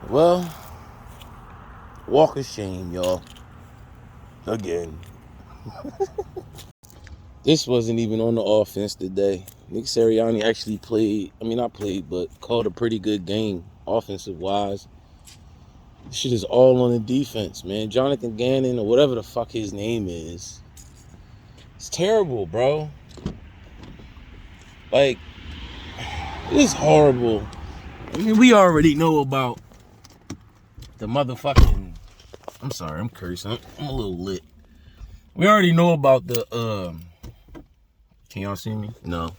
Well, walk of shame, y'all. Again. This wasn't even on the offense today. Nick Sirianni actually called a pretty good game, offensive-wise. This shit is all on the defense, man. Jonathan Gannon, or whatever the fuck his name is. It's terrible, bro. Like, it is horrible. I mean, we already know about the motherfucking... I'm sorry, I'm cursing. I'm a little lit. We already know about the... Can y'all see me? No.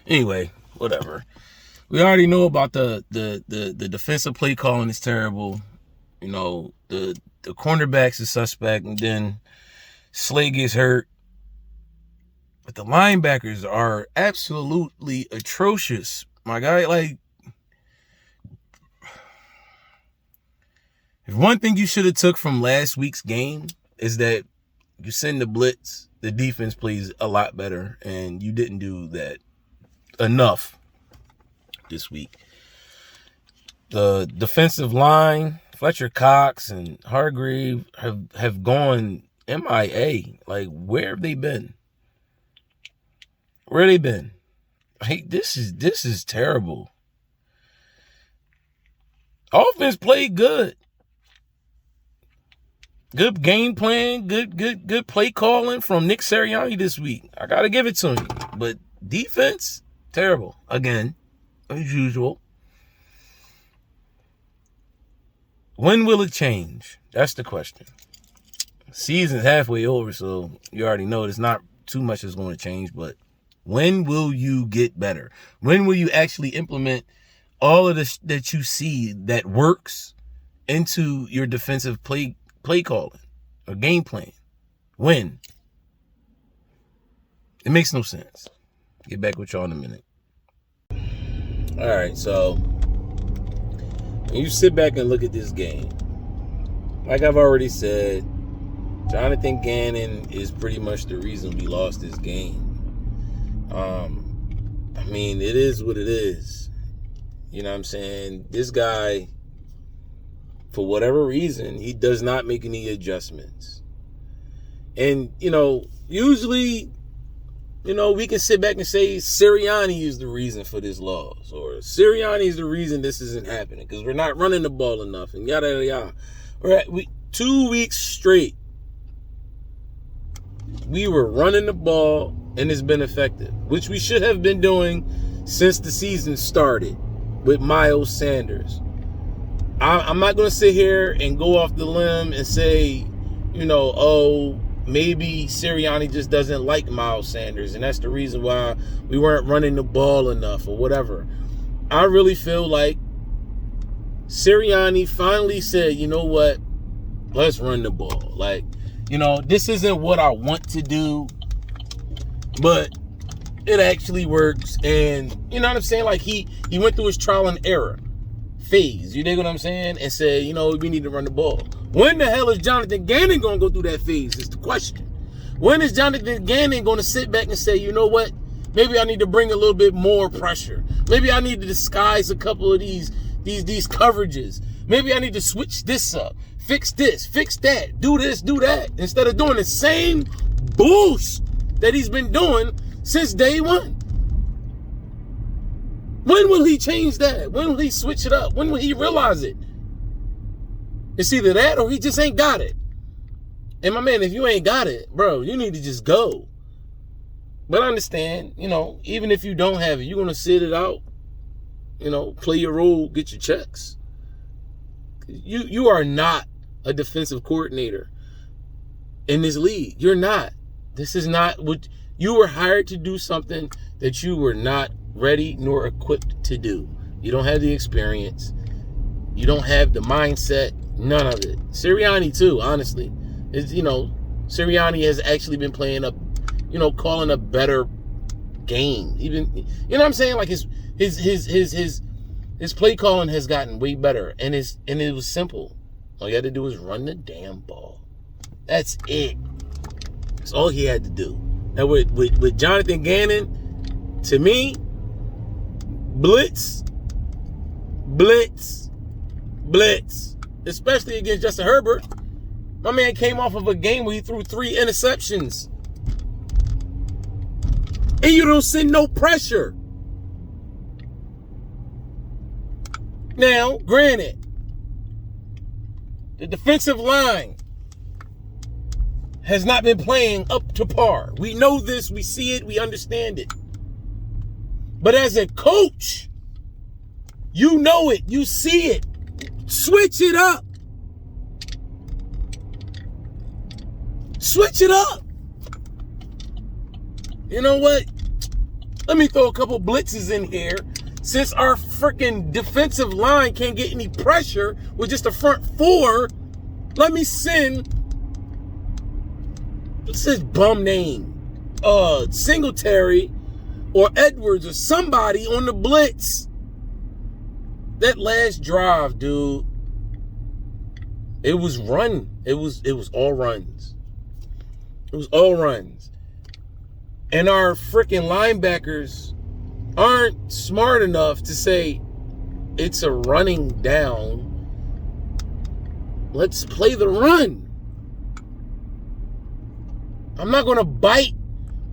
Anyway, whatever. We already know about the defensive play calling is terrible. You know, the cornerbacks is suspect, and then Slay gets hurt. But the linebackers are absolutely atrocious. My guy, like, if one thing you should have took from last week's game is that you send the blitz, the defense plays a lot better, and you didn't do that enough this week. The defensive line, Fletcher Cox and Hargrave have gone MIA. Like, where have they been? Where have they been? Hey, this is terrible. Offense played good. Good game plan, good play calling from Nick Sirianni this week. I gotta give it to him. But defense, terrible. Again, as usual. When will it change? That's the question. Season's halfway over, so you already know there's not too much that's going to change. But when will you get better? When will you actually implement all of this that you see that works into your defensive play calling or game plan? When? It makes no sense. Get back with y'all in a minute. All right, so when you sit back and look at this game, like I've already said, Jonathan Gannon is pretty much the reason we lost this game. I mean, it is what it is. You know what I'm saying? This guy, for whatever reason, he does not make any adjustments. And, usually, we can sit back and say Sirianni is the reason for this loss, or Sirianni is the reason this isn't happening because we're not running the ball enough, and yada, yada, yada. We're at 2 weeks straight, we were running the ball, and it's been effective, which we should have been doing since the season started with Miles Sanders. I'm not going to sit here and go off the limb and say, maybe Sirianni just doesn't like Miles Sanders, and that's the reason why we weren't running the ball enough or whatever. I really feel like Sirianni finally said, you know what, let's run the ball. Like, this isn't what I want to do, but it actually works. And you know what I'm saying? Like, he went through his trial and error phase, you dig what I'm saying? And said, we need to run the ball. When the hell is Jonathan Gannon going to go through that phase is the question. When is Jonathan Gannon going to sit back and say, you know what? Maybe I need to bring a little bit more pressure. Maybe I need to disguise a couple of these coverages. Maybe I need to switch this up. Fix this, fix that, do this, do that. Instead of doing the same bullshit that he's been doing since day one. When will he change that? When will he switch it up? When will he realize it? It's either that or he just ain't got it. And my man, if you ain't got it, bro, you need to just go. But I understand, even if you don't have it, you're going to sit it out, play your role, get your checks. You are not a defensive coordinator in this league. You're not. This is not what you were hired to do, something that you were not ready nor equipped to do. You don't have the experience. You don't have the mindset. None of it. Sirianni too, honestly. Sirianni has actually been playing calling a better game. Even, you know what I'm saying? Like his play calling has gotten way better, and it was simple. All you had to do was run the damn ball. That's it. That's all he had to do. Now with Jonathan Gannon, to me, blitz, blitz, especially against Justin Herbert. My man came off of a game where he threw 3 interceptions. And you don't send no pressure. Now, granted, the defensive line has not been playing up to par. We know this, we see it, we understand it. But as a coach, you know it, you see it. Switch it up. Switch it up. You know what? Let me throw a couple blitzes in here. Since our freaking defensive line can't get any pressure with just the front 4, let me send, what's his bum name? Singletary or Edwards or somebody on the blitz. That last drive, dude, it was run. It was all runs. It was all runs. And our freaking linebackers aren't smart enough to say it's a running down. Let's play the run. I'm not going to bite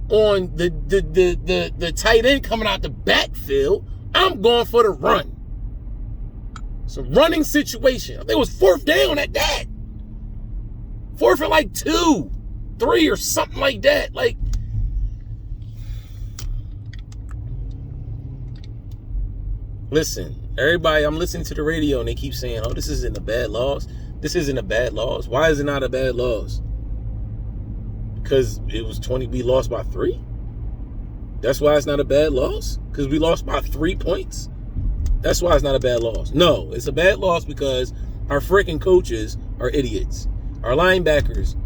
on the tight end coming out the backfield. I'm going for the run. It's a running situation. I think it was 4th down at that. 4th and like 2, 3 or something like that. Like, listen, everybody, I'm listening to the radio and they keep saying, oh, this isn't a bad loss. This isn't a bad loss. Why is it not a bad loss? Because it was 20, we lost by 3? That's why it's not a bad loss? Because we lost by 3 points? That's why it's not a bad loss. No, it's a bad loss because our freaking coaches are idiots. Our linebackers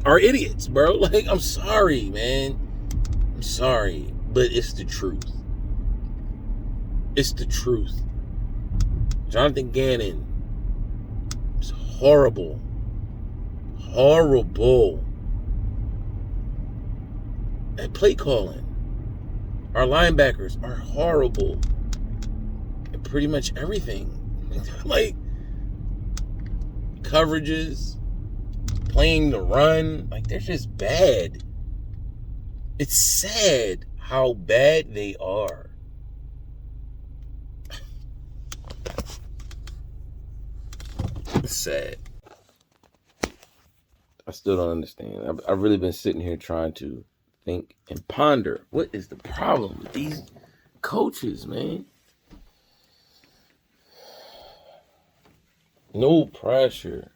are idiots, bro. Like, I'm sorry, man. I'm sorry, but it's the truth. It's the truth. Jonathan Gannon is horrible. Horrible at play calling. Our linebackers are horrible at pretty much everything. Like, coverages, playing the run, like, they're just bad. It's sad how bad they are. It's sad. I still don't understand. I've really been sitting here trying to think and ponder. What is the problem with these coaches, man? No pressure.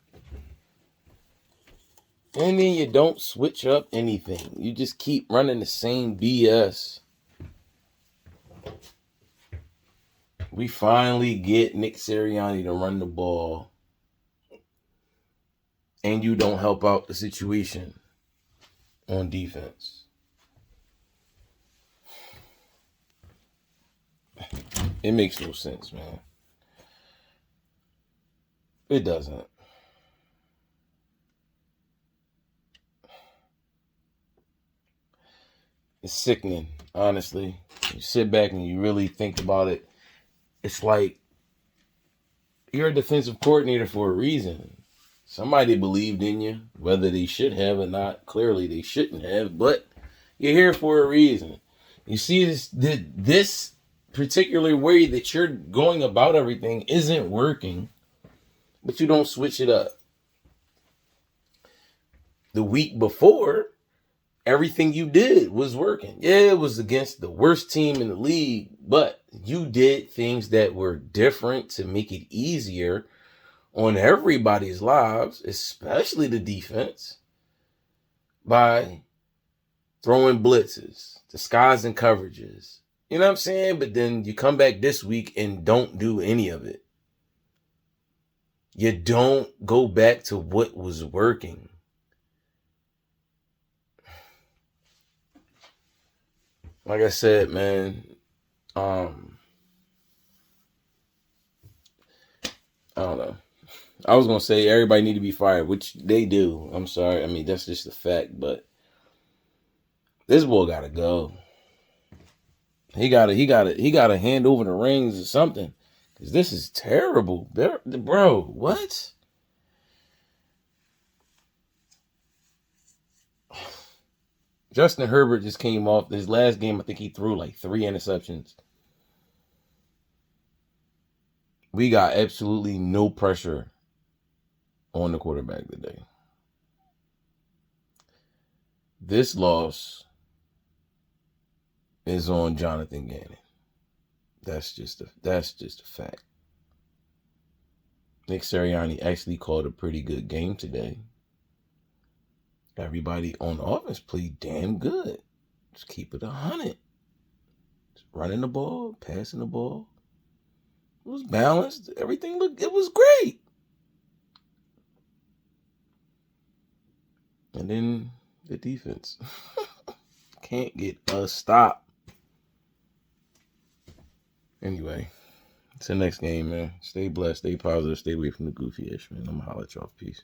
And then you don't switch up anything. You just keep running the same BS. We finally get Nick Sirianni to run the ball. And you don't help out the situation on defense. It makes no sense, man. It doesn't. It's sickening, honestly. You sit back and you really think about it. It's like you're a defensive coordinator for a reason. Somebody believed in you, whether they should have or not. Clearly, they shouldn't have, but you're here for a reason. You see, this particular way that you're going about everything isn't working, but you don't switch it up. The week before, everything you did was working. Yeah, it was against the worst team in the league, but you did things that were different to make it easier on everybody's lives, especially the defense, by throwing blitzes, disguising coverages. You know what I'm saying? But then you come back this week and don't do any of it. You don't go back to what was working. Like I said, man, I don't know. I was going to say everybody need to be fired, which they do. I'm sorry. I mean, that's just a fact, but this boy got to go. He got to hand over the reins or something, Because this is terrible. Bro, what? Justin Herbert just came off his last game. I think he threw like 3 interceptions. We got absolutely no pressure on the quarterback today. This loss is on Jonathan Gannon. That's just a fact. Nick Sirianni actually called a pretty good game today. Everybody on offense played damn good. Just keep it 100. Just running the ball, passing the ball. It was balanced. Everything it was great. And then the defense can't get a stop. Anyway, it's the next game, man. Stay blessed, stay positive, stay away from the goofy ish, man. I'm gonna holler at y'all. Peace.